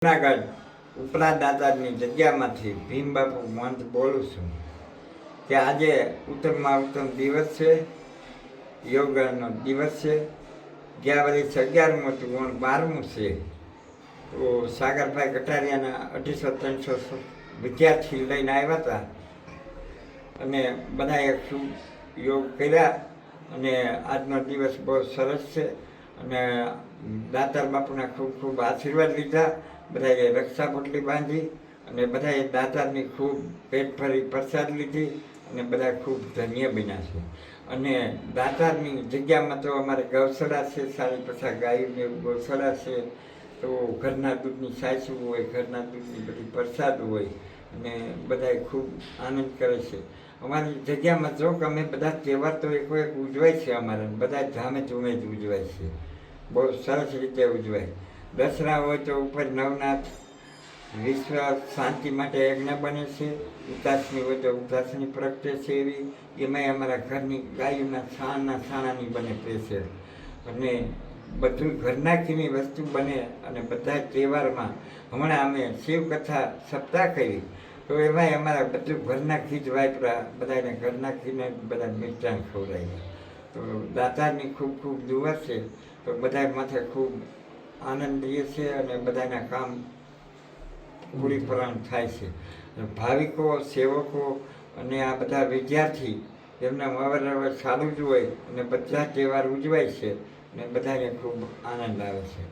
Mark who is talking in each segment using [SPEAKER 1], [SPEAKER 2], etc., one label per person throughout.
[SPEAKER 1] જૂનાગઢ ઉપરા દાદાની જગ્યામાંથી ભીમબાપુ મંત બોલું છું કે આજે ઉત્તમમાં ઉત્તમ દિવસ છે, યોગનો દિવસ છે. ગયા વર્ષ 11મું હતું, 12મું છે. તો સાગરભાઈ કટારિયાના 250-300 વિદ્યાર્થી લઈને આવ્યા હતા અને બધાએ ખૂબ યોગ કર્યા અને આજનો દિવસ બહુ સરસ છે. અને દાતાર બાપુના ખૂબ ખૂબ આશીર્વાદ લીધા. બધાએ રક્ષા પોટલી બાંધી અને બધાએ દાતારની ખૂબ પેટ ભરી પ્રસાદ લીધી અને બધા ખૂબ ધન્ય બન્યા છે. અને દાતારની જગ્યામાં તો અમારે ગૌશાળા છે, 50 ગાયોની ગૌશાળા છે. તો ઘરના દૂધની સાસુ હોય, ઘરના દૂધની બધી પ્રસાદ હોય અને બધાએ ખૂબ આનંદ કરે છે. અમારી જગ્યામાં જો કે અમે બધા તહેવાર તો એક ઉજવાય છે, અમારે બધા ધામે ધૂમે જ ઉજવાય છે, બહુ સરસ રીતે ઉજવાય. દસરા હોય તો ઉપર નવનાથ, વિશ્વ શાંતિ માટે યજ્ઞ બને છે. ઉતાસની હોય તો ઉતાસની પ્રગટે છે એવી. એમાંય અમારા ઘરની ગાયોના છાણાની બને સ્પેશિયલ. અને બધું ઘરનાખીની વસ્તુ બને અને બધા તહેવારમાં હમણાં અમે શિવકથા સપ્તાહ કરી તો એમાંય અમારા બધું ઘરના ઘી જ વાપરા, બધાને ઘરના ઘીને બધા મિષ્ટાન ખવડાવ્યા. તો દાતારની ખૂબ ખૂબ દુઆ છે. તો બધા માથે ખૂબ આનંદ લે છે અને બધાના કામ પૂરીપૂરણ થાય છે. ભાવિકો, સેવકો અને આ બધા વિદ્યાર્થી એમના અવારનવાર ચાલુ જ હોય અને બધા તહેવાર ઉજવાય છે અને બધાને ખૂબ આનંદ આવે છે.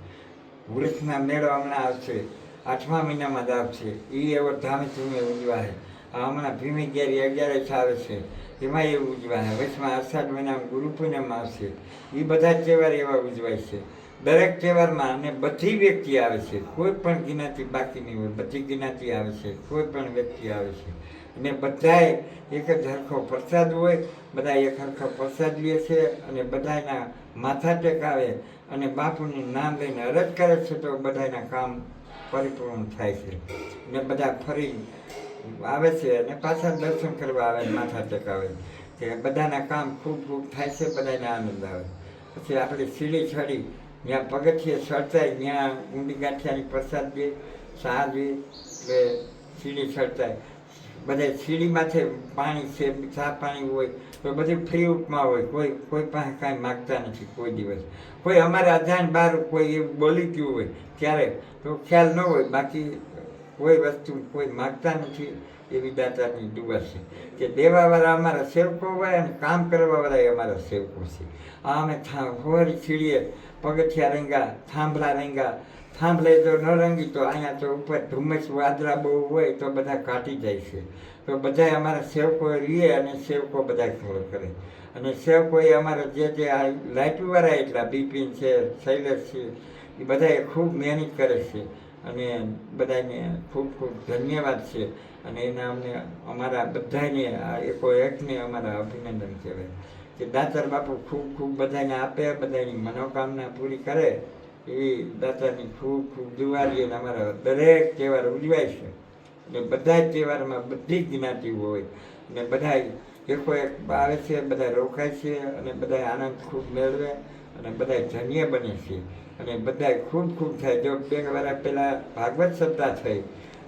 [SPEAKER 1] વૃક્ષના મેળો હમણાં આવશે, 8મા મહિનામાં જ આવશે. એ એવો ધામધૂમે ઉજવાય. હમણાં ભીમી ગેરી 11 આવે છે, એમાં એવું ઉજવાય. વચમાં અષાઢ મહિનામાં ગુરુ પૂનમ આવશે. એ બધા તહેવાર એવા ઉજવાય છે. દરેક તહેવારમાં અને બધી વ્યક્તિ આવે છે, કોઈ પણ જ્ઞાતિ બાકી નહીં હોય, બધી જ્ઞાતિ આવે છે, કોઈ પણ વ્યક્તિ આવે છે. અને બધાએ એક જ હરખો પ્રસાદ હોય, બધા એક હરખો પ્રસાદ લે છે અને બધાના માથા ટેકાવે અને બાપુનું નામ લઈને અરજ કરે છે તો બધાના કામ પરિપૂર્ણ થાય છે. ને બધા ફરી આવે છે અને પાછા દર્શન કરવા આવે, માથા ટેકાવે કે બધાના કામ ખૂબ ખૂબ થાય છે, બધાને આનંદ આવે. પછી આપણે સીડી ચડી, ત્યાં પગથિયે ચડતાય, ત્યાં ઊંડી ગાંઠિયાની પ્રસાદ દે, ચા દે, એટલે સીડી ચડતાય બધા સીડી માથે પાણી છે, ચા પાણી હોય તો બધું ફ્રી ઉપમાં હોય. કોઈ પાસે કાંઈ માગતા નથી કોઈ દિવસ. કોઈ અમારે અજાણ બહાર કોઈ એવું બોલી ગયું હોય ત્યારે તો ખ્યાલ ન હોય, બાકી કોઈ વસ્તુ કોઈ માગતા નથી. એવી દાતાની દુઆ છે કે દેવાવાળા અમારા સેવકો હોય અને કામ કરવાવાળા અમારા સેવકો છે. આ અમે હોરી સીડીએ પગથિયા રંગા, થાંભલા રંગા. થાંભલે જો ન રંગી તો અહીંયા તો ઉપર ધુમ્મસ વાદળા બહુ હોય તો બધા કાઢી જાય છે. તો બધા અમારા સેવકો રીએ અને સેવકો બધા ખબર કરે. અને સેવકોએ અમારા જે આ લાઇટવાળા એટલા બિપિન છે, શૈલેષ છે, એ બધાએ ખૂબ મહેનત કરે છે અને બધાને ખૂબ ખૂબ ધન્યવાદ છે. અને એના અમને અમારા બધાને આ એકો એકને અમારા અભિનંદન કહેવાય કે દાતાર બાપુ ખૂબ ખૂબ બધાને આપે, બધાની મનોકામના પૂરી કરે એવી દાતાની ખૂબ ખૂબ દુઆ લઈએ. અમારા દરેક તહેવાર ઉજવાય છે અને બધા તહેવારમાં બધી જ્ઞાતિઓ હોય અને બધા એકો એક આવે છે, બધા રોકાય છે અને બધા આનંદ ખૂબ મેળવે અને બધા ધન્ય બને છે અને બધા ખૂબ ખૂબ થાય. જો 2 વર્ષ પહેલાં ભાગવત સપ્તાહ થઈ,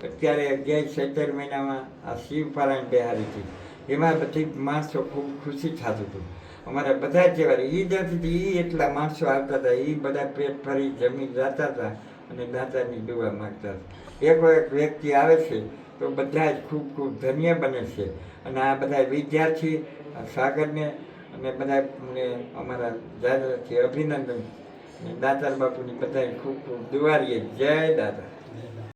[SPEAKER 1] અત્યારે 11 મહિનામાં આ શિવપારાયણ બેહારી હતી, એમાં બધી માણસો ખૂબ ખુશી થતું હતું. અમારા બધા તહેવાર ઈદ હતી, એ એટલા માણસો આવતા હતા, એ બધા પેટ ભરી જમી જતા હતા અને દાતાની દુઆ માગતા હતા. એકો એક વ્યક્તિ આવે છે તો બધા જ ખૂબ ખૂબ ધન્ય બને છે. અને આ બધા વિદ્યાર્થી સાગરને અને બધા અમારા દાદાથી અભિનંદન. દાતાર બાપુની બધાને ખૂબ ખૂબ દુઆ લઈએ. જય દાતા.